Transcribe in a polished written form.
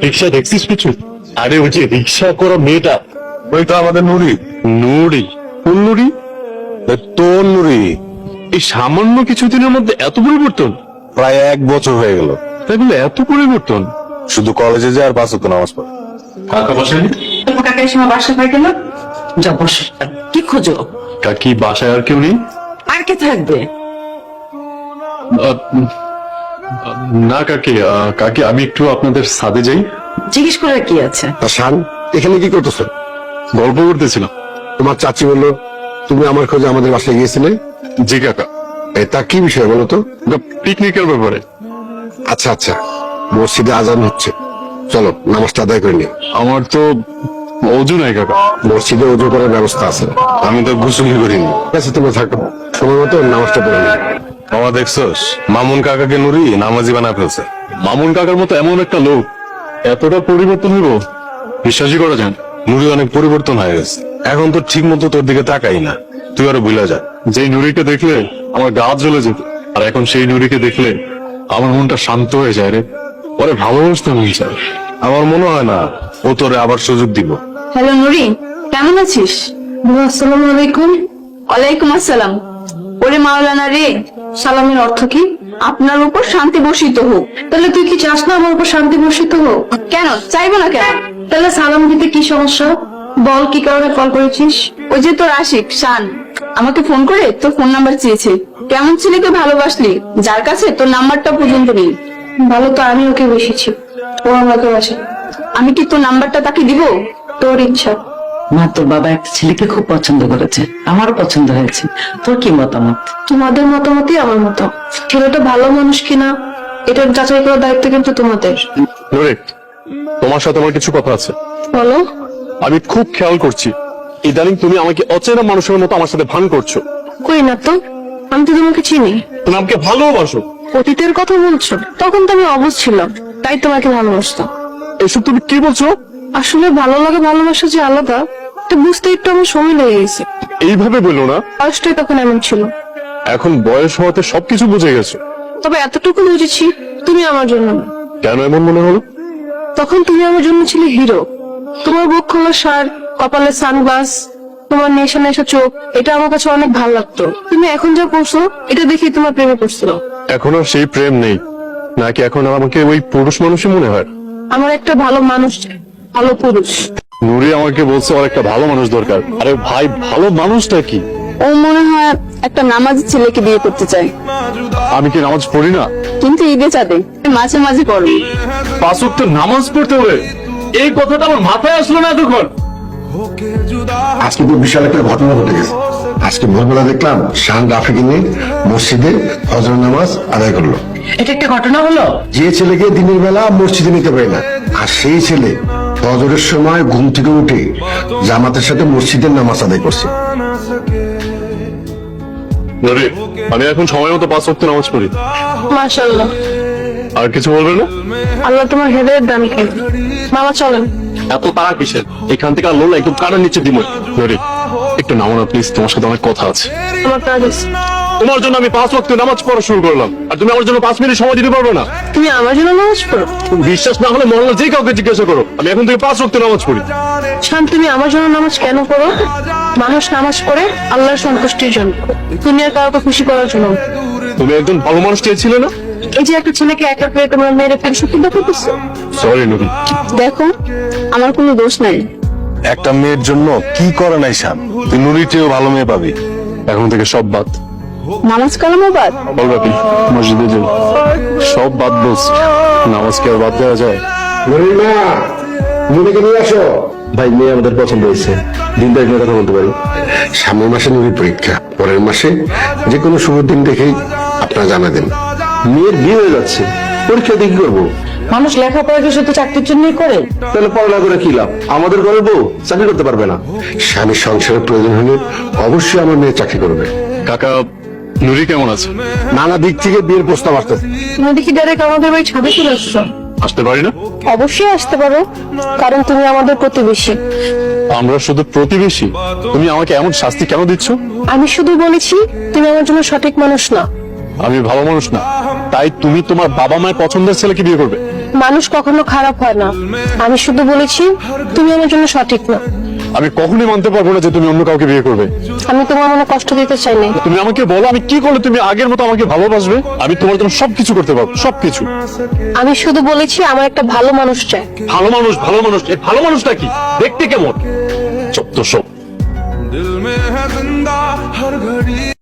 রিক্সা দেখছিস কিছু? আরে ওই যে রিক্সা করা মেয়েটা, ওই তো আমাদের নুরি। নুরি। কোন নুরি? তোর নুরি। এই সামান্য কিছুদিনের মধ্যে এত পরিবর্তন? প্রায় 1 বছর হয়ে গেল। তাই বলে এত পরিবর্তন? শুধু কলেজে যায় আর 5 ওয়াক্ত নামাজ পড়ে। কাকা বসেনি? কাকা এই সময় বাসা পাই গেল? যা বস। কি খোঁজো? কাকি বাসায় আর কেউ নেই? আর কে থাকবে? না কাকি, কাকি আমি একটু আপনাদের ছাদে যাই। জিজ্ঞেস করে কি আছে? শান, এখানে কি করতেছো? গল্প করতেছিলাম। তোমার চাচি বললো তুমি আমার খোঁজে আমাদের বাসায় গিয়েছিলে। জি কাকা। তা কি বিষয় বলো তো? পিকনিকের ব্যাপারে। আচ্ছা আচ্ছা, মসজিদে আজান হচ্ছে, চলো নামাজটা আদায় করে নিই। আমার তো অজু নাই কাকা। মসজিদে ওযু করার ব্যবস্থা আছে, আমি তো গোসলই করিনি। ঠিক আছে, তুমি থাকো, সময় মতো নামাজটা পড়ে নিই। বাবা দেখছোস, মামুন কাকাকে নুরি নামাজি বানা ফেলছে। মামুন কাকার মতো এমন একটা লোক এতটা পরিবর্তন হইব বিশ্বাসই করা যায় না। নুরি অনেক পরিবর্তন হয়ে গেছে, এখন তো ঠিক মতো তোর দিকে তাকাই না, তুই আরো ভুলে যা। যেই নুরিকে দেখলে আমার গা জ্বলে যেত, আর এখন সেই নুরিকে দেখলে আমার মনটা শান্ত হয়ে যায় রে। পরে ভালোবাসতে মন চায়। আমার মনে হয় না ও তোরে আবার সুযোগ দিব। হ্যালো নুরি, কেমন আছিস? আসসালামু আলাইকুম। ওয়ালাইকুম আসসালাম। ওরে মাওলানা রে, সালামের অর্থ কি? আপনার উপর শান্তি বর্ষিত হোক। তাহলে তুই কি চাস না আমার উপর শান্তি বর্ষিত হোক? কেন চাইবো না কেন? তাহলে সালাম দিতে কি সমস্যা? বল কি কারণে কল করেছিস? ওই যে তোর আশিক শান আমাকে ফোন করে তোর ফোন নাম্বার চেয়েছে। কেমন ছেলেকে ভালোবাসলি যার কাছে তোর নাম্বারটা পর্যন্ত নেই? ভালো তো আমি ওকে বেশিছি, ও আমাকে বাসে। আমি কি তোর নাম্বারটা তাকে দিব? তোর ইচ্ছা। মা, তোর বাবা একটা ছেলেকে খুব পছন্দ করেছে, আমারও পছন্দ হয়েছে। তোর কি মতামত? তোমাদের মতামতই আমার মত। ছেলেটা ভালো মানুষ কিনা এটা যাচাই করার দায়িত্ব কিন্তু তোমাদের। নুরি, তোমার সাথে আমার কিছু কথা আছে। বলো। আমি খুব খেয়াল করছি ইদানিং তুমি আমাকে অচেনা মানুষের মতো আমার সাথে ভান করছো। কই না তো, আমি তো তোমাকে চিনি। তুমি আমাকে ভালোবাসো। অতীতের কথা বলছো? তখন তো আমি অবুঝ ছিলাম, তাই তোমাকে ভালোবাসতাম। এসব তুমি কি বলছো? আসলে ভালো লাগে ভালোবাসা যে আলাদা, তো বুঝতে একটু আমার সময় লেগে গেছে। এইভাবে বললো না। বয়সটাই তখন এমন ছিল। এখন বয়স হওয়াতে সবকিছু বুঝে গেছো। তবে এতটুকু বুঝেছি, তুমি আমার জন্য না। কেন এমন মনে হলো? তখন তুমি আমার জন্য ছিলে হিরো। তোমার বুক খোলা শার্ট, কপালে সানগ্লাস, তোমার নেশা নেশা চোখ, এটা আমার কাছে অনেক ভালো লাগতো। তুমি এখন যা করছো এটা দেখি তোমার প্রেমে পড়ছিল। এখন আর সেই প্রেম নেই নাকি? এখন আর আমাকে ওই পুরুষ মানুষই মনে হয়? আমার একটা ভালো মানুষ চাই, ভালো পুরুষ। নুরি আমাকে বলছে ওর একটা ভালো মানুষ দরকার। আরে ভাই, ভালো মানুষটা কি? ও মনে হয় একটা নামাজি ছেলেকে বিয়ে করতে চায়। আমি কি নামাজ পড়ি না? কিন্তু ঈদে চাঁদে মাঝে মাঝে পড়ো। 5 ওয়াক্ত নামাজ পড়তে হবে, এই কথাটা আমার মাথায় আসলো না এতক্ষণ। আজকে তো বিশাল একটা ঘটনা ঘটে গেছে। আজকে ভোরবেলা দেখলাম শান রাফিকে নিয়ে মসজিদে ফজর নামাজ আদায় করলো। এটা একটা ঘটনা হলো? যে ছেলেকে দিনের বেলা মসজিদে নিতে পারে না, আর সেই ছেলে ফজরের সময় ঘুম থেকে উঠে জামাতের সাথে মসজিদের নামাজ আদায় করছে। নুরি, আমি এখন সময় মতো 5 ওয়াক্ত নামাজ পড়ি। মাশাআল্লাহ। আর কিছু বলবে না? আল্লাহ তোমার হৃদয়ের দান করুন। মামা চলেন। এত তারা কিসের? এখান থেকে আর লোলা একদম কাটার নিচে দিব। নুরি, একটু নামো না প্লিজ, তোমার সাথে অনেক কথা আছে। আমার কাজ আছে। তোমার জন্য আমি 5 ওয়াক্ত নামাজ পড়া শুরু করলাম, আর তুমি আমার জন্য 5 মিনিট সময় দিতে পারবে না? তুমি আমার জন্য নামাজ পড়ো? বিশ্বাস না হলে মহল্লার যে কাউকে জিজ্ঞাসা করো, আমি এখন থেকে 5 ওয়াক্ত নামাজ পড়ি। শান, তুমি আমার জন্য নামাজ কেন পড়ো? মানুষ নামাজ পড়ে আল্লাহর সন্তুষ্টির জন্য, দুনিয়ার কাউকে খুশি করার জন্য। তুমি একজন ভালো মানুষ চেয়েছিলে না? এই যে একটা ছেলেকে একা পেয়ে তোমার মেয়ের ফের সুখী করতেছো। সরি নুরি। দেখো, আমার কোনো দোষ নাই। একটা মেয়ের জন্য কি করে নাই শান, তুই নুরির চেয়েও ভালো মেয়ে পাবি। এখন থেকে সব বাদ। নামাজ কালামও বাদ। বল বাপি, মসজিদে যাই। সব বাদ বলছি, নামাজ কি আর বাদ দেওয়া যায়? নুরির মা, নুরিকে নিয়ে আসো। ভাই, মেয়ে আমাদের পছন্দ হয়েছে, দিন তারিখ নিয়ে কথা বলতে পারি। সামনের মাসে নুরির পরীক্ষা, পরের মাসে যে কোনো শুভ দিন দেখেই আপনারা জানা দেন। মেয়ের বিয়ে হয়ে যাচ্ছে, পরীক্ষা দিয়ে কি করবো? মানুষ লেখাপড়া কি শুধু চাকরির জন্যই করে? তাহলে পড়ালেখা করে কি লাভ? আমাদের ঘরের বউ চাকরি করতে পারবে না। স্বামীর সংসারের প্রয়োজন হলে অবশ্যই আমার মেয়ে চাকরি করবে। কাকা, নুরি কেমন আছে? নানা দিক থেকে বিয়ের প্রস্তাব আসতেছে। তুমি দেখি ডাইরেক্ট আমাদের বাড়ি ছাদে চলে আসছো। আসতে পারি না? অবশ্যই আসতে পারো, কারণ তুমি আমাদের প্রতিবেশী। আমরা শুধু প্রতিবেশী? তুমি আমাকে এমন শাস্তি কেন দিচ্ছ? আমি শুধু বলেছি তুমি আমার জন্য সঠিক মানুষ না। আমি ভালো মানুষ না, তাই তুমি তোমার বাবা মায়ের পছন্দের ছেলেকে বিয়ে করবে? মানুষ কখনো খারাপ হয় না। আমি শুধু বলেছি তুমি আমার জন্য সঠিক না। আমি কখনোই মানতে পারবো না যে তুমি অন্য কাউকে বিয়ে করবে। আমি তোমার মনে কষ্ট দিতে চাই না। তুমি আমাকে বলো আমি কি করলে তুমি আগের মতো আমাকে ভালোবাসবে? আমি তোমার জন্য সবকিছু করতে পারবো, সবকিছু। আমি শুধু বলেছি আমার একটা ভালো মানুষ চাই। ভালো মানুষ, ভালো মানুষ, এই ভালো মানুষটা কি দেখতে কেমন? চত্ব সব। दिल में है जिंदा हर घड़ी